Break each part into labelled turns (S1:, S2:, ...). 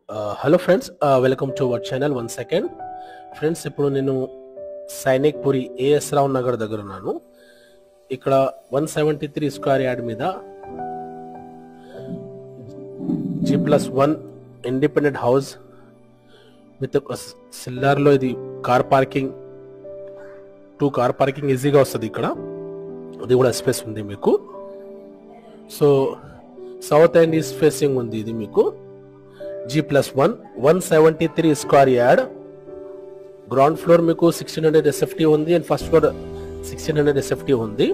S1: Hello friends, welcome to our channel. 1 second friends, ఇప్పుడు నేను సైనిక్ పురి as Rao Nagar దగ్గర ఉన్నాను. ఇక్కడ 173 స్క్వేర్ యార్డ్ మీద G+1 ఇండిపెండెంట్ హౌస్ విత్ సిల్లార్లో ఇది కార్ పార్కింగ్, 2 కార్ పార్కింగ్ ఈజీగా వస్తుంది. ఇక్కడ అది కూడా స్పేస్ ఉంది మీకు. So south and east facing ఉంది. ఇది మీకు G+1 173 square yard. Ground floor మీకు 1600 SFT ఉంది అండ్ ఫస్ట్ ఫ్లోర్ 1600 SFT ఉంది.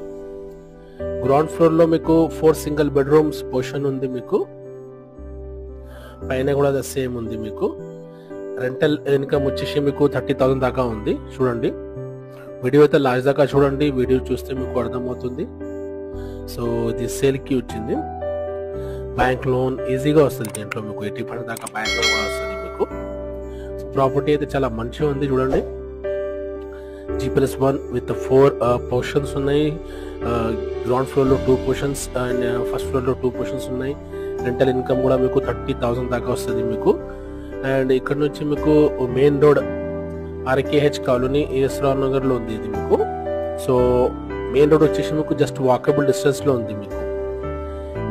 S1: గ్రౌండ్ ఫ్లోర్ లో మీకు 4 సింగిల్ బెడ్రూమ్స్ పోర్షన్ ఉంది. మీకు పైన కూడా సేమ్ ఉంది. మీకు రెంటల్ ఇన్కమ్ వచ్చేసి మీకు 30,000 దాకా ఉంది. చూడండి, వీడియో అయితే లాస్ట్ దాకా చూడండి. వీడియో చూస్తే మీకు అర్థమవుతుంది. సో ఇది సేల్ కి వచ్చింది. బ్యాంక్ లోన్ ఈజీగా వస్తుంది. దీంట్లో మీకు 80% దాకా బ్యాంక్ లోన్ కూడా వస్తుంది మీకు. ప్రాపర్టీ అయితే చాలా మంచిగా ఉంది. చూడండి, G+1 విత్ 4 పోర్షన్స్ ఉన్నాయి. గ్రౌండ్ ఫ్లోర్ లో 2 పోర్షన్స్ అండ్ ఫస్ట్ ఫ్లోర్ లో 2 పోర్షన్స్ ఉన్నాయి. రెంటల్ ఇన్కమ్ కూడా మీకు 30,000 దాకా వస్తుంది మీకు. అండ్ ఇక్కడ నుంచి మీకు main road RKH colony A S Rao Nagar లో ఉంది ఇది మీకు. సో మెయిన్ రోడ్ వచ్చేసి మీకు జస్ట్ వాకబుల్ డిస్టెన్స్ లో ఉంది మీకు.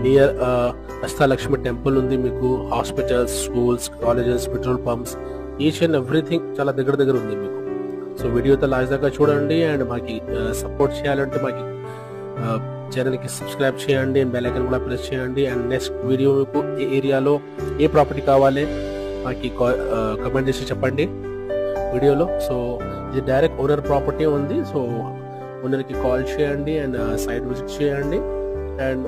S1: నియర్ అష్టాలక్ష్మి టెంపుల్ ఉంది మీకు. Hospitals, schools, colleges, petrol pumps, each and everything చాలా దగ్గర ఉంది మీకు. సో వీడియోతో లాస్ట్ దాకా చూడండి. అండ్ మాకి సపోర్ట్ చేయాలంటే మాకి ఛానల్ కి సబ్స్క్రైబ్ చేయండి అండ్ బెల్ ఐకాన్ కూడా ప్రెస్ చేయండి. అండ్ నెక్స్ట్ వీడియో మీకు ఏ ఏరియాలో ఏ ప్రాపర్టీ కావాలి మాకి కమెంట్ చేసి చెప్పండి వీడియోలో. సో ఇది డైరెక్ట్ ఓనర్ ప్రాపర్టీ ఉంది. సో ఓనర్కి కాల్ చేయండి అండ్ సైట్ విజిట్ చేయండి. అండ్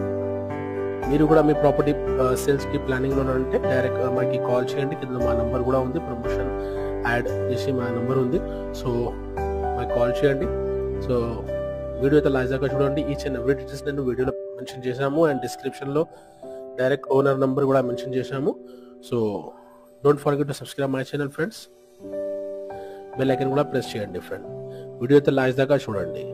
S1: మీరు కూడా మీ ప్రాపర్టీ సేల్స్ కి ప్లానింగ్ లో ఉంటే డైరెక్ట్ మాకి కాల్ చేయండి. కింద మా నంబర్ కూడా ఉంది, ప్రమోషన్ యాడ్ చేసి మా నంబర్ ఉంది. సో మాకు కాల్ చేయండి. సో వీడియో అయితే లాస్ట్ దాకా చూడండి. ఈచ్ అండ్ ఎవ్రీ డీటెయిల్స్ నేను వీడియోలో మెన్షన్ చేశాము అండ్ డిస్క్రిప్షన్ లో డైరెక్ట్ ఓనర్ నంబర్ కూడా మెన్షన్ చేశాము. So don't forget to subscribe my channel friends. Bell icon కూడా ప్రెస్ చేయండి ఫ్రెండ్. వీడియో అయితే లాస్ట్ దాకా చూడండి.